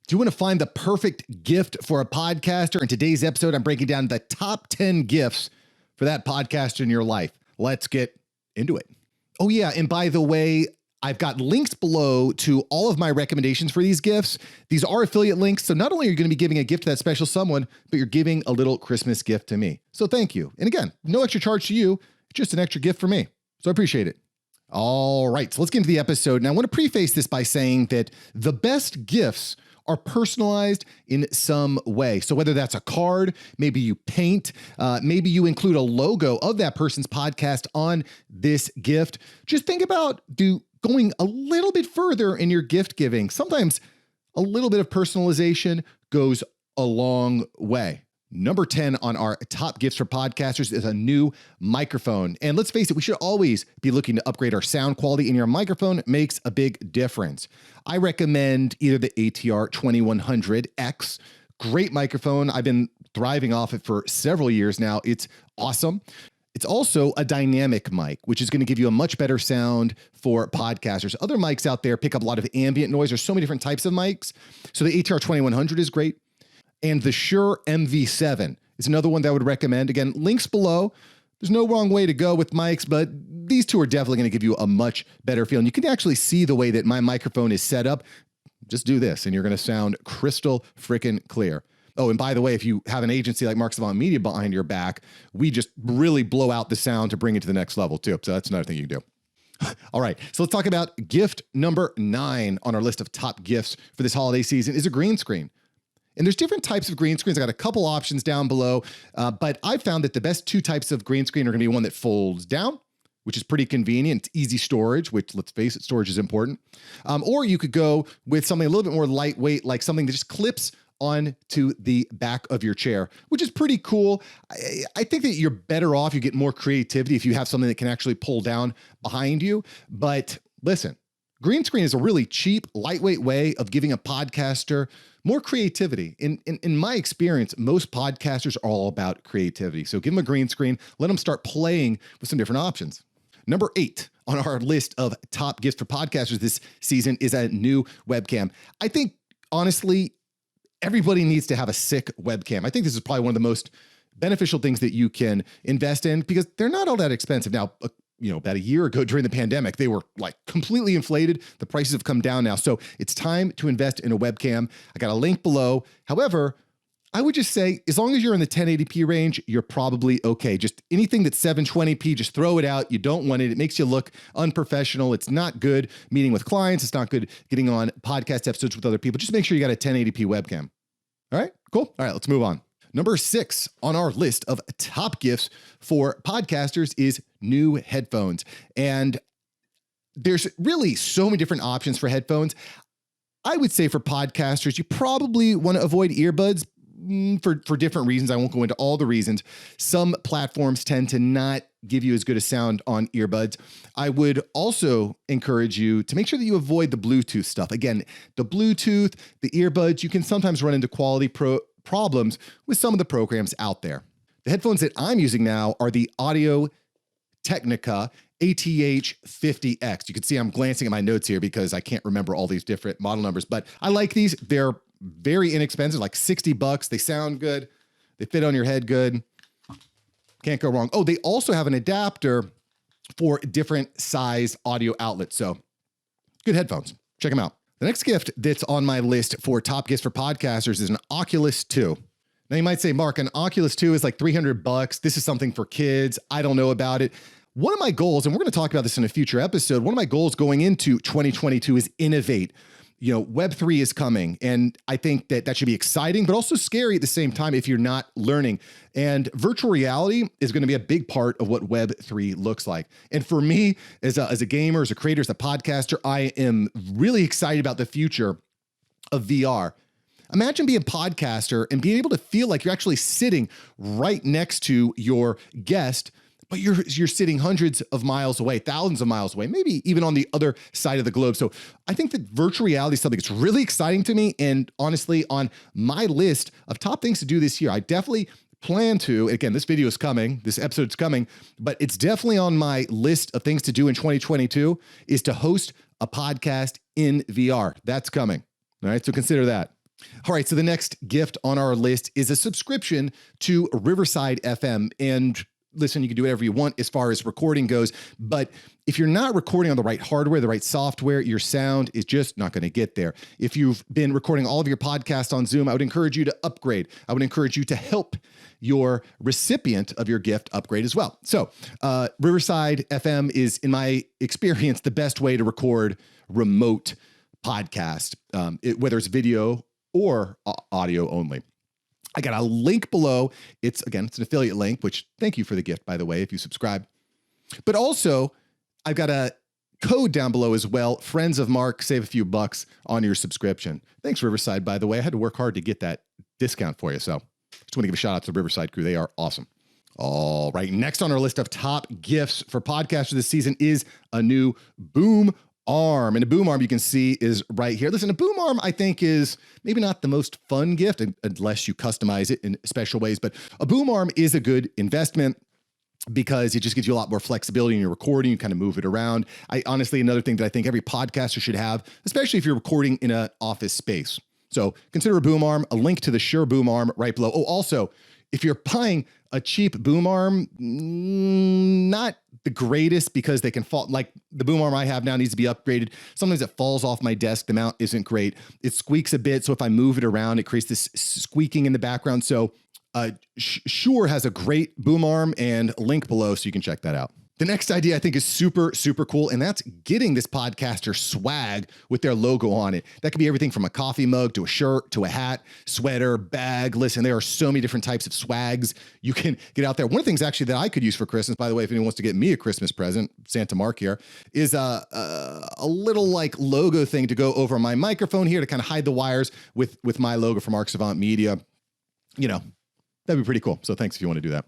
Do you want to find the perfect gift for a podcaster? In today's episode, I'm breaking down the top 10 gifts for that podcaster in your life. Let's get into it. Oh yeah, and by the way, I've got links below to all of my recommendations for these gifts. These are affiliate links, so not only are you going to be giving a gift to that special someone, but you're giving a little Christmas gift to me. So thank you. And again, no extra charge to you, just an extra gift for me. So I appreciate it. All right, so let's get into the episode. And I want to preface this by saying that the best gifts are personalized in some way. So whether that's a card, maybe you paint, maybe you include a logo of that person's podcast on this gift. Just think about going a little bit further in your gift giving. Sometimes a little bit of personalization goes a long way. Number 10 on our top gifts for podcasters is a new microphone. And let's face it, we should always be looking to upgrade our sound quality, and your microphone makes a big difference. I recommend either the ATR 2100X, great microphone. I've been thriving off it for several years now. It's awesome. It's also a dynamic mic, which is going to give you a much better sound for podcasters. Other mics out there pick up a lot of ambient noise. There's so many different types of mics. So the ATR 2100 is great. And the Shure MV7 is another one that I would recommend. Again, links below. There's no wrong way to go with mics, but these two are definitely going to give you a much better feel. And you can actually see the way that my microphone is set up. Just do this, and you're going to sound crystal freaking clear. Oh, and by the way, if you have an agency like Savant Media behind your back, we just really blow out the sound to bring it to the next level too. So that's another thing you can do. All right, so let's talk about gift number 9 on our list of top gifts for this holiday season is a green screen. And there's different types of green screens. I got a couple options down below, but I've found that the best 2 types of green screen are going to be one that folds down, which is pretty convenient. It's easy storage, which, let's face it, storage is important. Or you could go with something a little bit more lightweight, like something that just clips onto the back of your chair, which is pretty cool. I think that you're better off, you get more creativity if you have something that can actually pull down behind you. But listen, green screen is a really cheap, lightweight way of giving a podcaster more creativity. In my experience, most podcasters are all about creativity. So give them a green screen, let them start playing with some different options. Number 8 on our list of top gifts for podcasters this season is a new webcam. I think, honestly, everybody needs to have a sick webcam. I think this is probably one of the most beneficial things that you can invest in because they're not all that expensive. Now, about a year ago during the pandemic, they were like completely inflated. The prices have come down now. So it's time to invest in a webcam. I got a link below. However, I would just say, as long as you're in the 1080p range, you're probably okay. Just anything that's 720p, just throw it out. You don't want it. It makes you look unprofessional. It's not good meeting with clients. It's not good getting on podcast episodes with other people. Just make sure you got a 1080p webcam. All right, cool. All right, let's move on. Number 6 on our list of top gifts for podcasters is new headphones. And there's really so many different options for headphones. I would say for podcasters, you probably want to avoid earbuds for different reasons. I won't go into all the reasons. Some platforms tend to not give you as good a sound on earbuds. I would also encourage you to make sure that you avoid the Bluetooth stuff. Again, the Bluetooth, the earbuds, you can sometimes run into quality problems with some of the programs out there. The headphones that I'm using now are the Audio Technica ATH50X. You can see I'm glancing at my notes here because I can't remember all these different model numbers, but I like these. They're very inexpensive, like $60. They sound good. They fit on your head good. Can't go wrong. Oh, they also have an adapter for different size audio outlets. So good headphones. Check them out. The next gift that's on my list for top gifts for podcasters is an Oculus 2. Now you might say, Mark, an Oculus 2 is like $300. This is something for kids. I don't know about it. One of my goals, and we're going to talk about this in a future episode, one of my goals going into 2022 is innovate. Web3 is coming, and I think that should be exciting, but also scary at the same time if you're not learning. And virtual reality is going to be a big part of what Web3 looks like. And for me, as a gamer, as a creator, as a podcaster, I am really excited about the future of VR. Imagine being a podcaster and being able to feel like you're actually sitting right next to your guest, but you're sitting hundreds of miles away, thousands of miles away, maybe even on the other side of the globe. So I think that virtual reality is something that's really exciting to me. And honestly, on my list of top things to do this year, I definitely plan to, again, this video is coming, this episode's coming, but it's definitely on my list of things to do in 2022 is to host a podcast in VR. That's coming. All right, so consider that. All right, so the next gift on our list is a subscription to Riverside FM. And listen, you can do whatever you want as far as recording goes, but if you're not recording on the right hardware, the right software, your sound is just not going to get there. If you've been recording all of your podcasts on Zoom, I would encourage you to upgrade. I would encourage you to help your recipient of your gift upgrade as well. So Riverside FM is, in my experience, the best way to record remote podcast, whether it's video or audio only. I got a link below. It's an affiliate link, which thank you for the gift, by the way, if you subscribe. But also, I've got a code down below as well. Friends of Mark, save a few bucks on your subscription. Thanks, Riverside, by the way. I had to work hard to get that discount for you. So just want to give a shout out to the Riverside crew. They are awesome. All right. Next on our list of top gifts for podcasters this season is a new boom arm. And a boom arm you can see is right here. Listen, a boom arm I think is maybe not the most fun gift unless you customize it in special ways, but a boom arm is a good investment because it just gives you a lot more flexibility in your recording. You kind of move it around. Honestly, another thing that I think every podcaster should have, especially if you're recording in an office space. So consider a boom arm, a link to the Shure boom arm right below. Oh, also, if you're buying a cheap boom arm, not the greatest because they can fall. Like the boom arm I have now needs to be upgraded. Sometimes it falls off my desk. The mount isn't great. It squeaks a bit. So if I move it around, it creates this squeaking in the background. So Shure has a great boom arm and link below so you can check that out. The next idea I think is super, super cool, and that's getting this podcaster swag with their logo on it. That could be everything from a coffee mug to a shirt to a hat, sweater, bag. Listen, there are so many different types of swags you can get out there. One of the things actually that I could use for Christmas, by the way, if anyone wants to get me a Christmas present, Santa Mark here, is a little like logo thing to go over my microphone here to kind of hide the wires with my logo from Savant Media. You know, that'd be pretty cool. So thanks if you want to do that.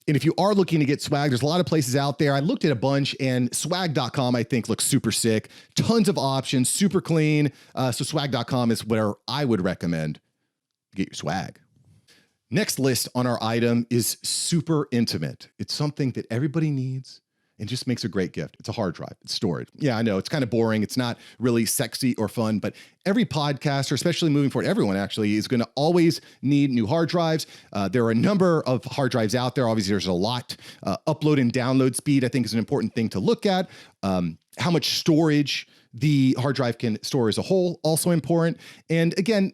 And if you are looking to get swag, there's a lot of places out there. I looked at a bunch and swag.com, I think, looks super sick. Tons of options, super clean. So swag.com is where I would recommend to get your swag. Next list on our item is super intimate. It's something that everybody needs and just makes a great gift. It's a hard drive. It's storage. Yeah, I know it's kind of boring. It's not really sexy or fun, but every podcaster, especially moving forward, everyone actually is going to always need new hard drives. There are a number of hard drives out there. Obviously, there's a lot. Upload and download speed, I think, is an important thing to look at. How much storage the hard drive can store as a whole, also important. And again,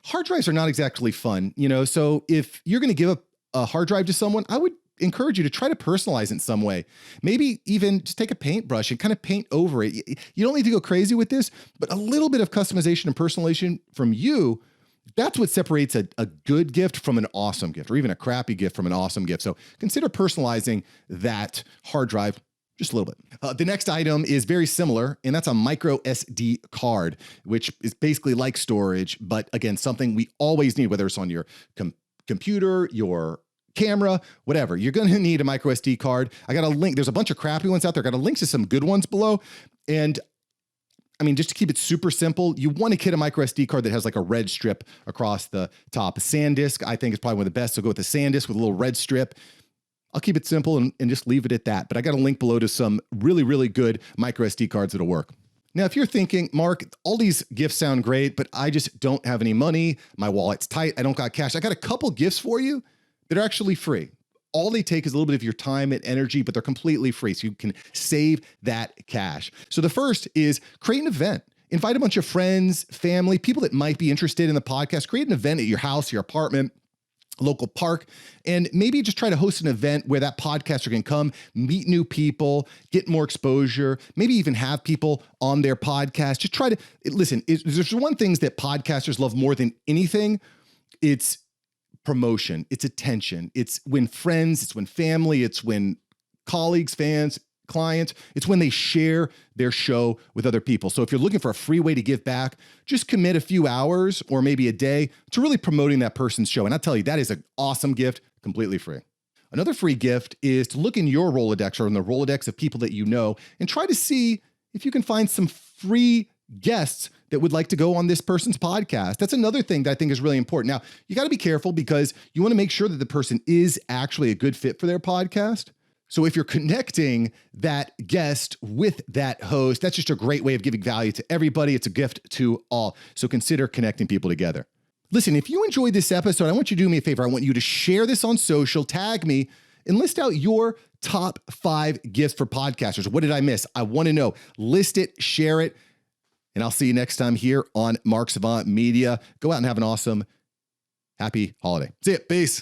hard drives are not exactly fun, so if you're going to give up a hard drive to someone, I would encourage you to try to personalize it in some way. Maybe even just take a paintbrush and kind of paint over it. You don't need to go crazy with this, but a little bit of customization and personalization from you, that's what separates a good gift from an awesome gift, or even a crappy gift from an awesome gift. So consider personalizing that hard drive just a little bit. The next item is very similar, and that's a micro SD card, which is basically like storage, but again, something we always need, whether it's on your computer, your camera, whatever. You're going to need a micro SD card. I got a link. There's a bunch of crappy ones out there. I got a link to some good ones below. And I mean, just to keep it super simple, you want to get a micro SD card that has like a red strip across the top. A SanDisk, I think, is probably one of the best. So go with the SanDisk with a little red strip. I'll keep it simple and just leave it at that. But I got a link below to some really, really good micro SD cards that'll work. Now, if you're thinking, Mark, all these gifts sound great, but I just don't have any money. My wallet's tight. I don't got cash. I got a couple gifts for you that are actually free. All they take is a little bit of your time and energy, but they're completely free. So you can save that cash. So the first is create an event. Invite a bunch of friends, family, people that might be interested in the podcast. Create an event at your house, your apartment, local park, and maybe just try to host an event where that podcaster can come, meet new people, get more exposure, maybe even have people on their podcast. Just try to, listen, there's one thing that podcasters love more than anything. It's promotion, it's attention, it's when friends, it's when family, it's when colleagues, fans, clients, it's when they share their show with other people. So if you're looking for a free way to give back, just commit a few hours or maybe a day to really promoting that person's show. And I'll tell you, that is an awesome gift, completely free. Another free gift is to look in your Rolodex or in the Rolodex of people that you know and try to see if you can find some free guests that would like to go on this person's podcast. That's another thing that I think is really important. Now, you got to be careful because you want to make sure that the person is actually a good fit for their podcast. So if you're connecting that guest with that host, that's just a great way of giving value to everybody. It's a gift to all. So consider connecting people together. Listen, if you enjoyed this episode, I want you to do me a favor. I want you to share this on social, tag me, and list out your top 5 gifts for podcasters. What did I miss? I want to know. List it, share it, and I'll see you next time here on Mark Savant Media. Go out and have an awesome, happy holiday. See ya. Peace.